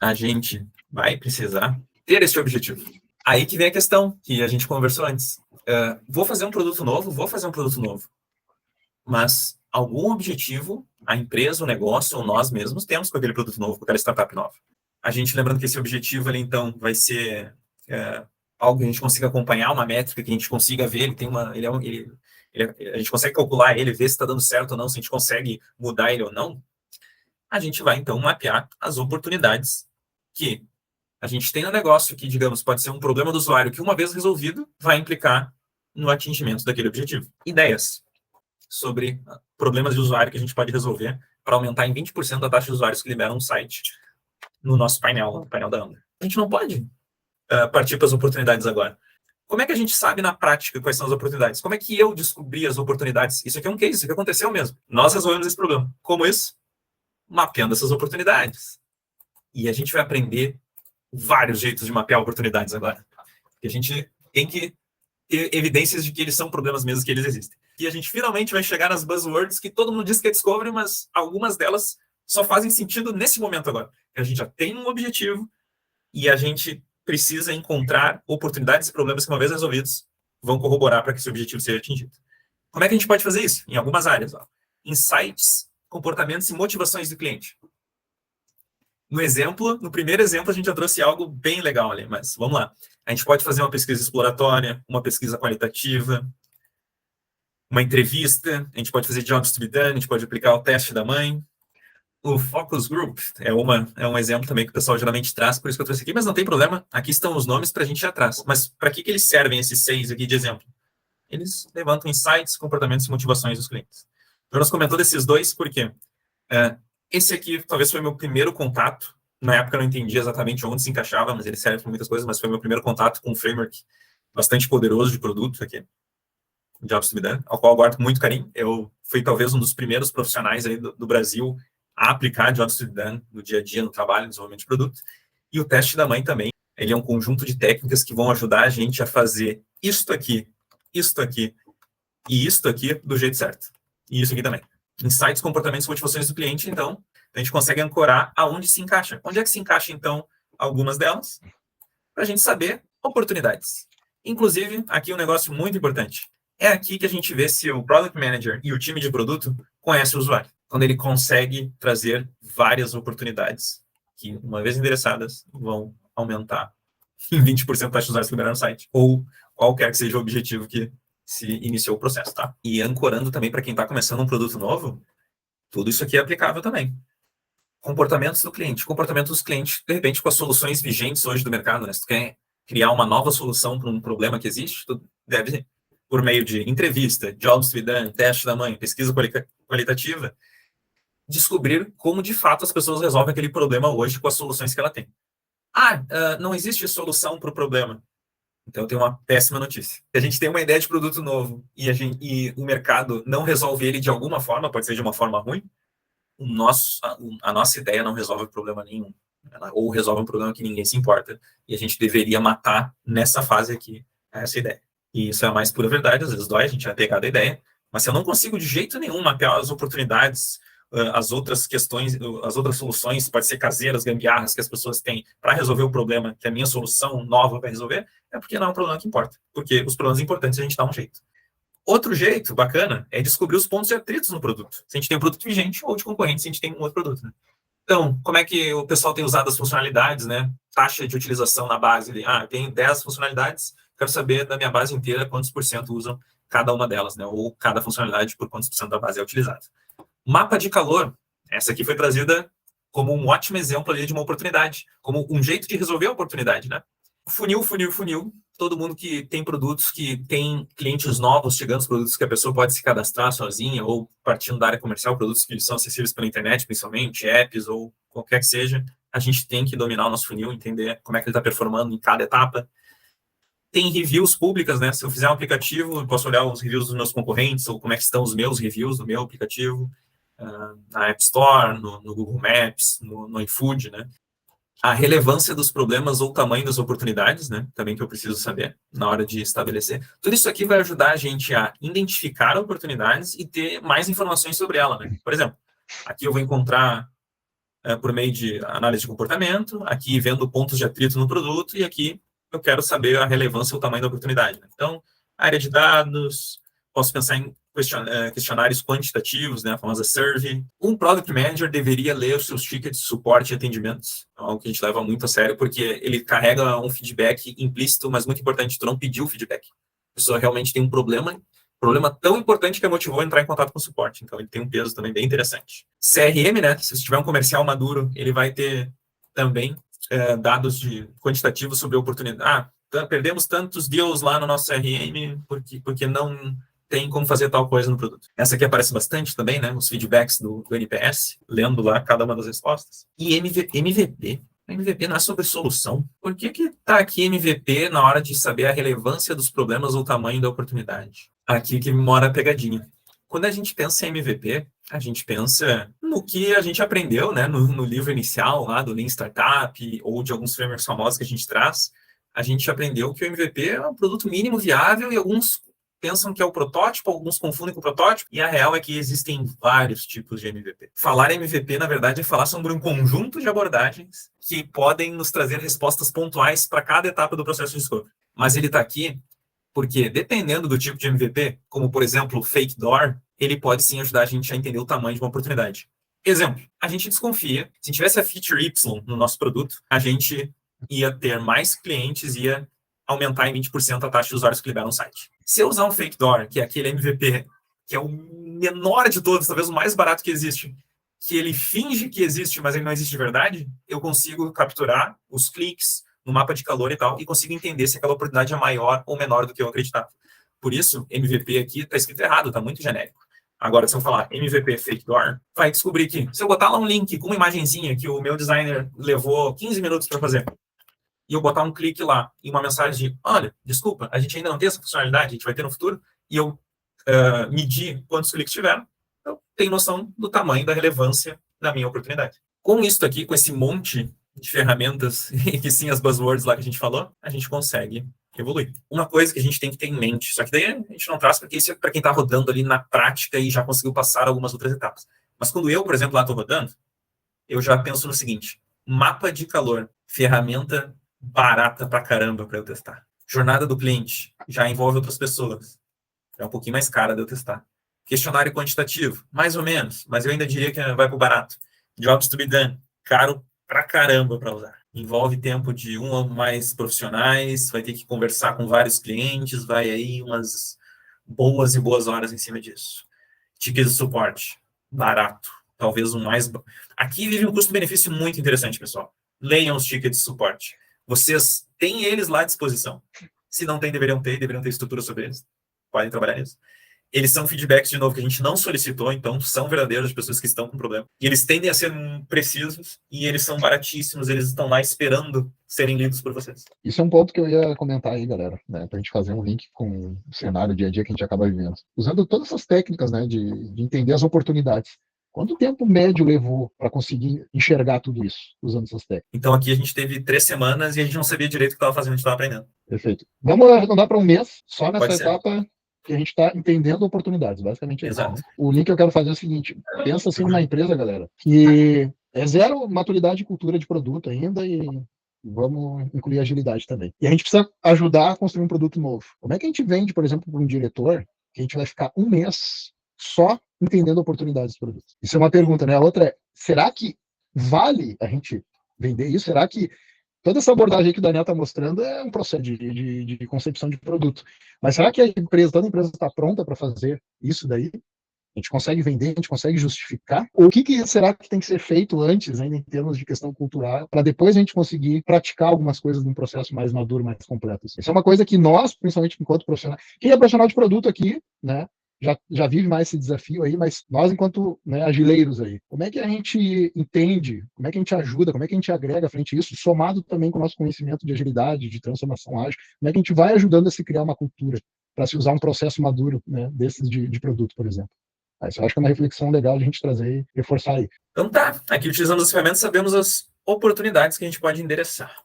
a gente vai precisar ter esse objetivo. Aí que vem a questão que a gente conversou antes. Vou fazer um produto novo, mas algum objetivo a empresa, o negócio ou nós mesmos temos com aquele produto novo, com aquela startup nova. A gente lembrando que esse objetivo ali, então, vai ser algo que a gente consiga acompanhar, uma métrica que a gente consiga ver, a gente consegue calcular ele, ver se está dando certo ou não, se a gente consegue mudar ele ou não. A gente vai, então, mapear as oportunidades que a gente tem no negócio, que, digamos, pode ser um problema do usuário que, uma vez resolvido, vai implicar no atingimento daquele objetivo. Ideias sobre problemas de usuário que a gente pode resolver para aumentar em 20% a taxa de usuários que liberam um site no nosso painel, no painel da Amber. A gente não pode partir para as oportunidades agora. Como é que a gente sabe na prática quais são as oportunidades? Como é que eu descobri as oportunidades? Isso aqui é um case, isso aqui aconteceu mesmo. Nós resolvemos esse problema. Como isso? Mapeando essas oportunidades. E a gente vai aprender vários jeitos de mapear oportunidades agora. Porque a gente tem que ter evidências de que eles são problemas mesmo, que eles existem. E a gente finalmente vai chegar nas buzzwords que todo mundo diz que é discovery, mas algumas delas só fazem sentido nesse momento agora. A gente já tem um objetivo e a gente precisa encontrar oportunidades e problemas que, uma vez resolvidos, vão corroborar para que esse objetivo seja atingido. Como é que a gente pode fazer isso? Em algumas áreas. Insights, comportamentos e motivações do cliente. No primeiro exemplo, a gente já trouxe algo bem legal ali, mas vamos lá. A gente pode fazer uma pesquisa exploratória, uma pesquisa qualitativa, uma entrevista, a gente pode fazer jobs to be done, a gente pode aplicar o teste da mãe. O Focus Group é um exemplo também que o pessoal geralmente traz, por isso que eu trouxe aqui, mas não tem problema, aqui estão os nomes para a gente ir atrás. Mas para que eles servem, esses 6 aqui de exemplo? Eles levantam insights, comportamentos e motivações dos clientes. Eu nos comentou desses dois, porque esse aqui talvez foi meu primeiro contato. Na época eu não entendia exatamente onde se encaixava, mas ele serve para muitas coisas, mas foi meu primeiro contato com um framework bastante poderoso de produto aqui, Jobs to be done, ao qual eu guardo muito carinho. Eu fui talvez um dos primeiros profissionais aí do Brasil a aplicar Jobs to be done no dia a dia, no trabalho, no desenvolvimento de produto. E o teste da mãe também, ele é um conjunto de técnicas que vão ajudar a gente a fazer isto aqui e isto aqui do jeito certo. E isso aqui também. Insights, comportamentos e motivações do cliente, então, a gente consegue ancorar aonde se encaixa. Onde é que se encaixa, então, algumas delas? Para a gente saber oportunidades. Inclusive, aqui um negócio muito importante. É aqui que a gente vê se o Product Manager e o time de produto conhecem o usuário. Quando ele consegue trazer várias oportunidades que, uma vez endereçadas, vão aumentar em 20% a taxa de usuários que liberaram no site. Ou qualquer que seja o objetivo que se iniciou o processo, tá? E ancorando também para quem está começando um produto novo, tudo isso aqui é aplicável também. Comportamentos do cliente. Comportamento dos clientes, de repente, com as soluções vigentes hoje do mercado, né? Se tu quer criar uma nova solução para um problema que existe, tu deve, por meio de entrevista, jobs to be done, teste da mãe, pesquisa qualitativa, descobrir como, de fato, as pessoas resolvem aquele problema hoje com as soluções que ela tem. Não existe solução para o problema. Então, eu tenho uma péssima notícia. Se a gente tem uma ideia de produto novo e o mercado não resolve ele de alguma forma, pode ser de uma forma ruim, a nossa ideia não resolve problema nenhum. Ou resolve um problema que ninguém se importa. E a gente deveria matar nessa fase aqui essa ideia. E isso é a mais pura verdade. Às vezes dói, a gente é apegado à ideia. Mas se eu não consigo de jeito nenhum mapear as oportunidades, as outras questões, as outras soluções, pode ser caseiras, gambiarras que as pessoas têm para resolver o problema que a minha solução nova vai resolver, é porque não é um problema que importa. Porque os problemas importantes a gente dá um jeito. Outro jeito bacana é descobrir os pontos de atritos no produto. Se a gente tem um produto vigente ou de concorrente, se a gente tem um outro produto. Né? Então, como é que o pessoal tem usado as funcionalidades, né? Taxa de utilização na base. Tem 10 funcionalidades, quero saber da minha base inteira quantos por cento usam cada uma delas, né? Ou cada funcionalidade por quantos por cento da base é utilizada. Mapa de calor. Essa aqui foi trazida como um ótimo exemplo ali de uma oportunidade, como um jeito de resolver a oportunidade, né? Funil. Todo mundo que tem produtos, que tem clientes novos chegando, os produtos que a pessoa pode se cadastrar sozinha ou partindo da área comercial, produtos que são acessíveis pela internet, principalmente, apps ou qualquer que seja, a gente tem que dominar o nosso funil, entender como é que ele está performando em cada etapa. Tem reviews públicas, né? Se eu fizer um aplicativo, eu posso olhar os reviews dos meus concorrentes ou como é que estão os meus reviews do meu aplicativo, na App Store, no Google Maps, no iFood, né? A relevância dos problemas ou o tamanho das oportunidades, né? Também que eu preciso saber na hora de estabelecer. Tudo isso aqui vai ajudar a gente a identificar oportunidades e ter mais informações sobre ela, né? Por exemplo, aqui eu vou encontrar por meio de análise de comportamento, aqui vendo pontos de atrito no produto, e aqui eu quero saber a relevância ou o tamanho da oportunidade. Então, área de dados, posso pensar em questionários quantitativos, né, a famosa survey. Um Product Manager deveria ler os seus tickets de suporte e atendimentos, algo que a gente leva muito a sério, porque ele carrega um feedback implícito, mas muito importante, tu não pediu feedback. A pessoa realmente tem um problema tão importante que a motivou a entrar em contato com o suporte. Então, ele tem um peso também bem interessante. CRM, né, se tiver um comercial maduro, ele vai ter também dados quantitativos sobre a oportunidade. Perdemos tantos deals lá no nosso CRM porque não tem como fazer tal coisa no produto. Essa aqui aparece bastante também, né? Os feedbacks do NPS, lendo lá cada uma das respostas. E MVP. MVP não é sobre solução. Por que está aqui MVP na hora de saber a relevância dos problemas ou o tamanho da oportunidade? Aqui que mora a pegadinha. Quando a gente pensa em MVP, a gente pensa no que a gente aprendeu, né? No livro inicial lá do Lean Startup ou de alguns frameworks famosos que a gente traz. A gente aprendeu que o MVP é um produto mínimo viável e alguns pensam que é o protótipo, alguns confundem com o protótipo, e a real é que existem vários tipos de MVP. Falar MVP, na verdade, é falar sobre um conjunto de abordagens que podem nos trazer respostas pontuais para cada etapa do processo de discovery. Mas ele está aqui porque, dependendo do tipo de MVP, como, por exemplo, o Fake Door, ele pode sim ajudar a gente a entender o tamanho de uma oportunidade. Exemplo, a gente desconfia, se tivesse a feature Y no nosso produto, a gente ia ter mais clientes, ia aumentar em 20% a taxa de usuários que liberam o site. Se eu usar um Fake Door, que é aquele MVP, que é o menor de todos, talvez o mais barato que existe, que ele finge que existe, mas ele não existe de verdade, eu consigo capturar os cliques no mapa de calor e tal, e consigo entender se aquela oportunidade é maior ou menor do que eu acreditava. Por isso, MVP aqui está escrito errado, está muito genérico. Agora, se eu falar MVP Fake Door, vai descobrir que se eu botar lá um link com uma imagenzinha que o meu designer levou 15 minutos para fazer, e eu botar um clique lá e uma mensagem de, olha, desculpa, a gente ainda não tem essa funcionalidade, a gente vai ter no futuro, e eu medir quantos cliques tiveram, eu tenho noção do tamanho da relevância da minha oportunidade. Com isso aqui, com esse monte de ferramentas, e que sim, as buzzwords lá que a gente falou, a gente consegue evoluir. Uma coisa que a gente tem que ter em mente, só que daí a gente não traz porque isso é para quem está rodando ali na prática e já conseguiu passar algumas outras etapas. Mas quando eu, por exemplo, lá estou rodando, eu já penso no seguinte, mapa de calor, ferramenta barata pra caramba para eu testar. Jornada do cliente, já envolve outras pessoas. É um pouquinho mais cara de eu testar. Questionário quantitativo, mais ou menos, mas eu ainda diria que vai pro barato. Jobs to be done, caro pra caramba para usar. Envolve tempo de um ou mais profissionais, vai ter que conversar com vários clientes, vai aí umas boas e boas horas em cima disso. Tickets de suporte, barato. Talvez o mais... Aqui vive um custo-benefício muito interessante, pessoal. Leiam os tickets de suporte. Vocês têm eles lá à disposição. Se não tem, deveriam ter estrutura sobre eles. Podem trabalhar nisso. Eles são feedbacks, de novo, que a gente não solicitou, então são verdadeiros de pessoas que estão com problema. E eles tendem a ser precisos e eles são baratíssimos, eles estão lá esperando serem lidos por vocês. Isso é um ponto que eu ia comentar aí, galera, né, pra gente fazer um link com o cenário dia a dia que a gente acaba vivendo. Usando todas essas técnicas, né, de entender as oportunidades. Quanto tempo médio levou para conseguir enxergar tudo isso, usando essas técnicas? Então aqui a gente teve 3 semanas e a gente não sabia direito o que estava fazendo, a gente estava aprendendo. Perfeito. Vamos arredondar para um mês, só nessa etapa que a gente está entendendo oportunidades, basicamente é isso. Né? O link que eu quero fazer é o seguinte, pensa assim numa empresa, galera, que é zero maturidade e cultura de produto ainda e vamos incluir agilidade também. E a gente precisa ajudar a construir um produto novo. Como é que a gente vende, por exemplo, para um diretor, que a gente vai ficar um mês só entendendo oportunidades do produto? Isso é uma pergunta, né? A outra é, será que vale a gente vender isso? Será que toda essa abordagem que o Daniel está mostrando é um processo de concepção de produto. Mas será que toda empresa está pronta para fazer isso daí? A gente consegue vender, a gente consegue justificar? Ou o que será que tem que ser feito antes, ainda em termos de questão cultural, para depois a gente conseguir praticar algumas coisas num processo mais maduro, mais completo? Isso é uma coisa que nós, principalmente enquanto profissional, quem é profissional de produto aqui, né, já vive mais esse desafio aí, mas nós, enquanto agileiros aí, como é que a gente entende, como é que a gente ajuda, como é que a gente agrega frente a isso, somado também com o nosso conhecimento de agilidade, de transformação ágil, como é que a gente vai ajudando a se criar uma cultura para se usar um processo maduro, né, desses de produto, por exemplo. Isso eu acho que é uma reflexão legal de a gente trazer e reforçar aí. Então tá, aqui utilizando as ferramentas sabemos as oportunidades que a gente pode endereçar.